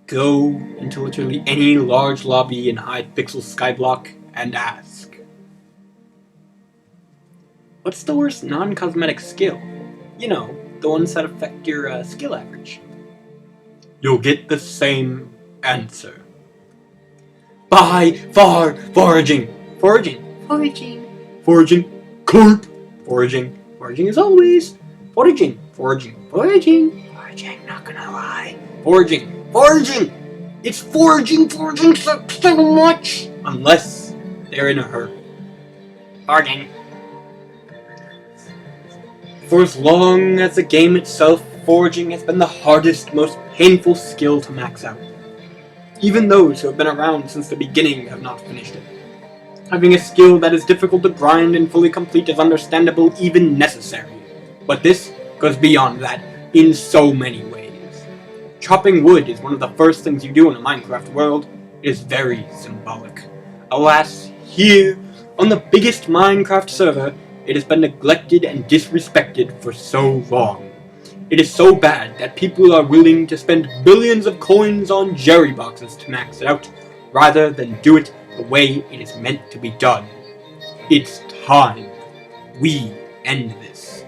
Go into literally any large lobby in Hypixel Skyblock and ask, what's the worst non-cosmetic skill? You know, the ones that affect your skill average. You'll get the same answer. By far, foraging. Foraging. Foraging. Foraging. Carp. Foraging. Foraging as always. Foraging. Foraging. Foraging. Foraging, not gonna lie. Foraging. Foraging! It's foraging so much! Unless they're in a hurry. Foraging. For as long as the game itself, foraging has been the hardest, most painful skill to max out. Even those who have been around since the beginning have not finished it. Having a skill that is difficult to grind and fully complete is understandable, even necessary. But this goes beyond that in so many ways. Chopping wood is one of the first things you do in a Minecraft world. It is very symbolic. Alas, here, on the biggest Minecraft server, it has been neglected and disrespected for so long. It is so bad that people are willing to spend billions of coins on Jerry boxes to max it out, rather than do it the way it is meant to be done. It's time we end this.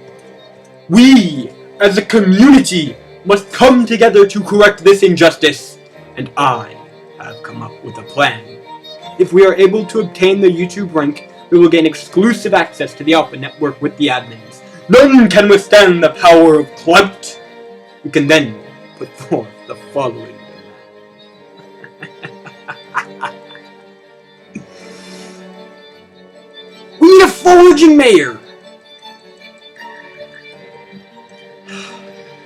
We, as a community, must come together to correct this injustice, and I have come up with a plan. If we are able to obtain the YouTube rank, we will gain exclusive access to the Alpha Network with the admins. None can withstand the power of clout. We can then put forth the following demand. We need a foraging mayor!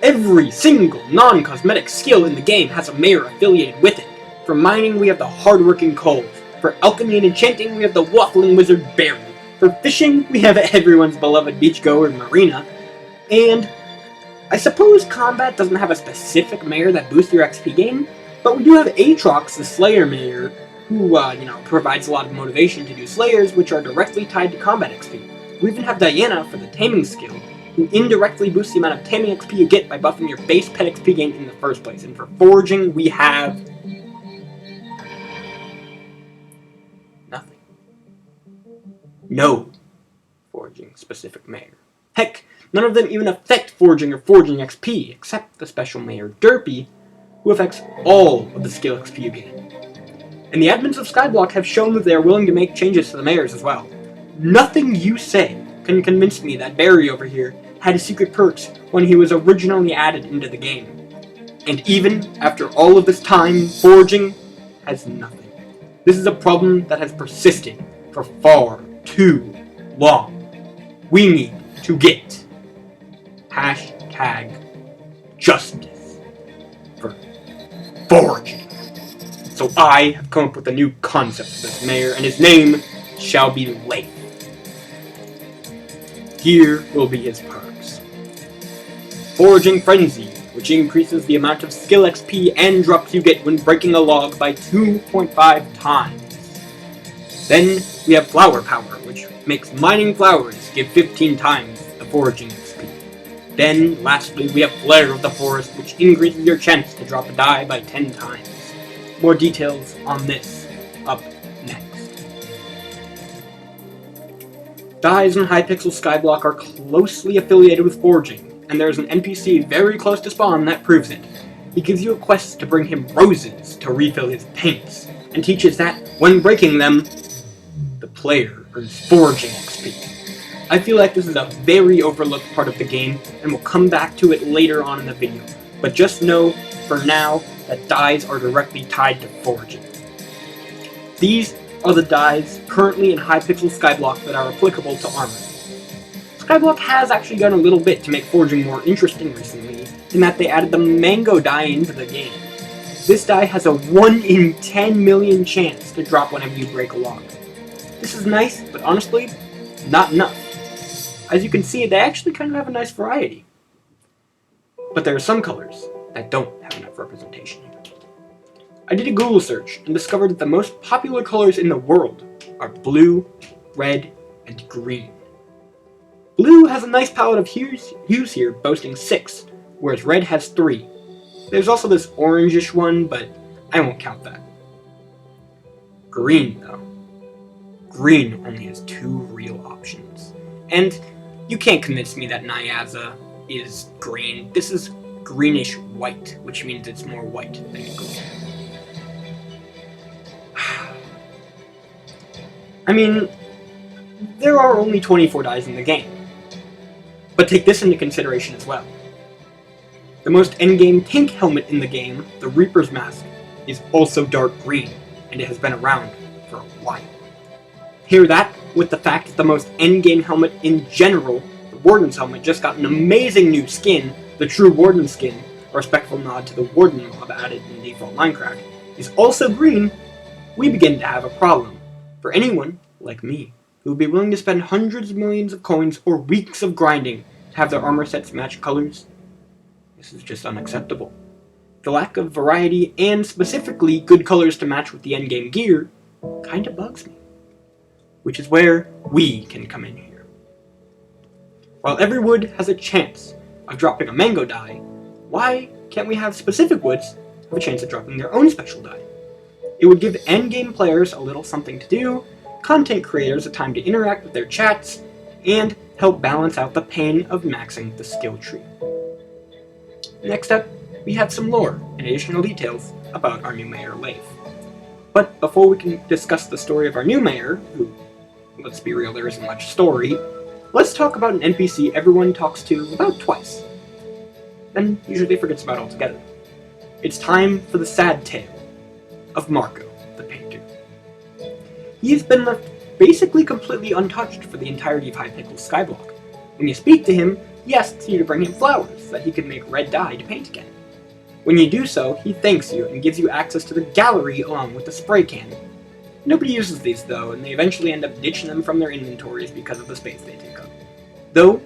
Every single non-cosmetic skill in the game has a mayor affiliated with it. For mining, we have the hard-working Cove. For alchemy and enchanting, we have the waffling wizard Barry. For fishing, we have everyone's beloved beachgoer Marina. And I suppose combat doesn't have a specific mayor that boosts your XP gain, but we do have Aatrox, the Slayer mayor, who, provides a lot of motivation to do Slayers, which are directly tied to combat XP. We even have Diana for the taming skill, who indirectly boosts the amount of taming XP you get by buffing your base pet XP gain in the first place. And for foraging, we have nothing. No foraging specific mayor. Heck, none of them even affect foraging or foraging XP, except the special mayor Derpy, who affects all of the skill XP you gain. And the admins of Skyblock have shown that they are willing to make changes to the mayors as well. Nothing you say can convince me that Barry over here had secret perks when he was originally added into the game. And even after all of this time, foraging has nothing. This is a problem that has persisted for far too long. We need to get #justice for foraging. So I have come up with a new concept for this mayor, and his name shall be Leif. Here will be his perks. Foraging Frenzy, which increases the amount of skill XP and drops you get when breaking a log by 2.5 times. Then we have Flower Power, which makes mining flowers give 15 times the foraging XP. Then, lastly, we have Flare of the Forest, which increases your chance to drop a die by 10 times. More details on this up next. Dyes in Hypixel Skyblock are closely affiliated with foraging, and there is an NPC very close to spawn that proves it. He gives you a quest to bring him roses to refill his paints, and teaches that, when breaking them, the player earns foraging XP. I feel like this is a very overlooked part of the game, and we'll come back to it later on in the video, but just know, for now, that dyes are directly tied to foraging. These are the dyes currently in Hypixel Skyblock that are applicable to armor. Skyblock has actually done a little bit to make foraging more interesting recently, in that they added the mango dye into the game. This dye has a 1 in 10 million chance to drop whenever you break a log. This is nice, but honestly, not enough. As you can see, they actually kind of have a nice variety. But there are some colors that don't have enough representation here. I did a Google search and discovered that the most popular colors in the world are blue, red, and green. Blue has a nice palette of hues here, boasting 6, whereas red has 3. There's also this orangish one, but I won't count that. Green, though. Green only has 2 real options. And you can't convince me that Nyaza is green. This is greenish white, which means it's more white than green. I mean, there are only 24 dyes in the game. But take this into consideration as well. The most endgame tank helmet in the game, the Reaper's Mask, is also dark green, and it has been around for a while. Pair that with the fact that the most endgame helmet in general, the Warden's helmet, just got an amazing new skin, the True Warden skin, a respectful nod to the Warden mob added in default Minecraft, is also green, we begin to have a problem. For anyone, like me, who would be willing to spend hundreds of millions of coins or weeks of grinding to have their armor sets match colors, this is just unacceptable. The lack of variety, and specifically good colors to match with the endgame gear, kinda bugs me. Which is where we can come in here. While every wood has a chance of dropping a mango dye, why can't we have specific woods have a chance of dropping their own special dye? It would give endgame players a little something to do, content creators a time to interact with their chats, and help balance out the pain of maxing the skill tree. Next up, we have some lore and additional details about our new mayor, Leif. But before we can discuss the story of our new mayor, who, let's be real, there isn't much story, let's talk about an NPC everyone talks to about twice, then usually forgets about altogether. It's time for the sad tale of Marco, the painter. He's been left basically completely untouched for the entirety of Hypixel's Skyblock. When you speak to him, he asks you to bring him flowers so that he can make red dye to paint again. When you do so, he thanks you and gives you access to the gallery along with the spray can. Nobody uses these though, and they eventually end up ditching them from their inventories because of the space they take up. Though,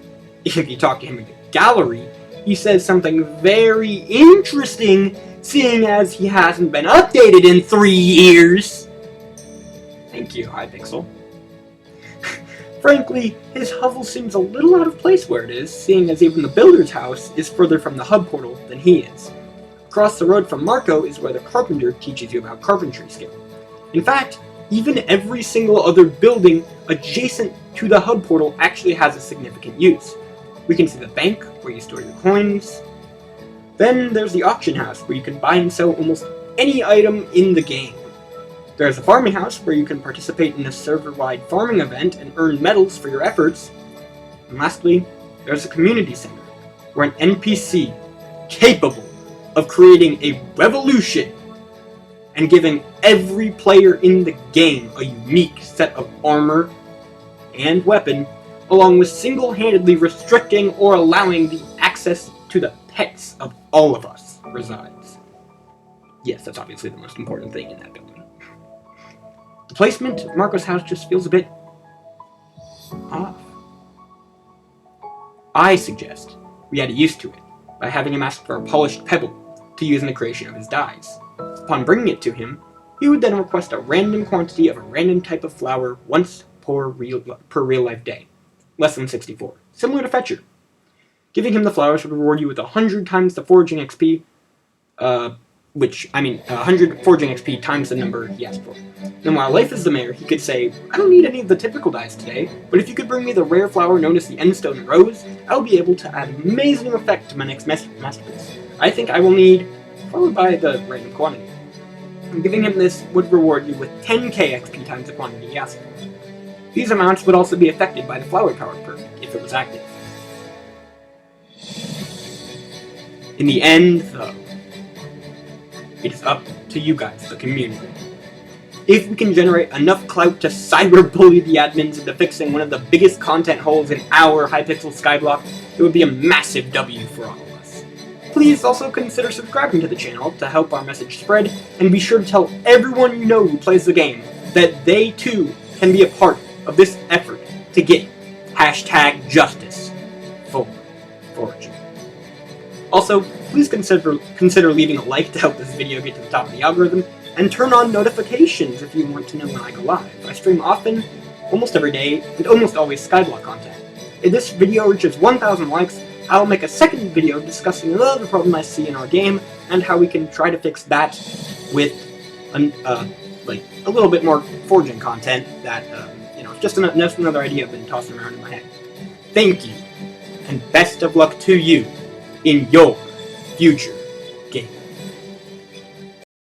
if you talk to him in the gallery, he says something very interesting, seeing as he hasn't been updated in 3 years. Thank you, Hypixel. Frankly, his hovel seems a little out of place where it is, seeing as even the builder's house is further from the hub portal than he is. Across the road from Marco is where the carpenter teaches you about carpentry skill. In fact, even every single other building adjacent to the hub portal actually has a significant use. We can see the bank, where you store your coins. Then there's the auction house, where you can buy and sell almost any item in the game. There's a farming house, where you can participate in a server-wide farming event and earn medals for your efforts. And lastly, there's a community center, where an NPC capable of creating a revolution and giving every player in the game a unique set of armor and weapon, along with single-handedly restricting or allowing the access to the pets of all of us resides. Yes, that's obviously the most important thing in that building. The placement of Marco's house just feels a bit off. I suggest we add used to it by having him ask for a polished pebble to use in the creation of his dyes. Upon bringing it to him, he would then request a random quantity of a random type of flower once per real-life day, less than 64, similar to Fetcher. Giving him the flowers would reward you with 100 times the foraging XP, 100 foraging XP times the number he asked for. And while Leif is the mayor, he could say, I don't need any of the typical dyes today, but if you could bring me the rare flower known as the Endstone Rose, I'll be able to add amazing effect to my next masterpiece. I think I will need, followed by the random quantity. And giving him this would reward you with 10k XP times the quantity he asked for. These amounts would also be affected by the flower power perk, if it was active. In the end, though, it is up to you guys, the community. If we can generate enough clout to cyberbully the admins into fixing one of the biggest content holes in our Hypixel Skyblock, it would be a massive W for all of us. Please also consider subscribing to the channel to help our message spread, and be sure to tell everyone you know who plays the game that they too can be a part of this effort to get #justiceforforaging. Also, please consider leaving a like to help this video get to the top of the algorithm, and turn on notifications if you want to know when I go live. I stream often, almost every day, and almost always Skyblock content. If this video reaches 1,000 likes, I'll make a second video discussing another problem I see in our game, and how we can try to fix that with like a little bit more forging content that just another idea I've been tossing around in my head. Thank you, and best of luck to you in your future.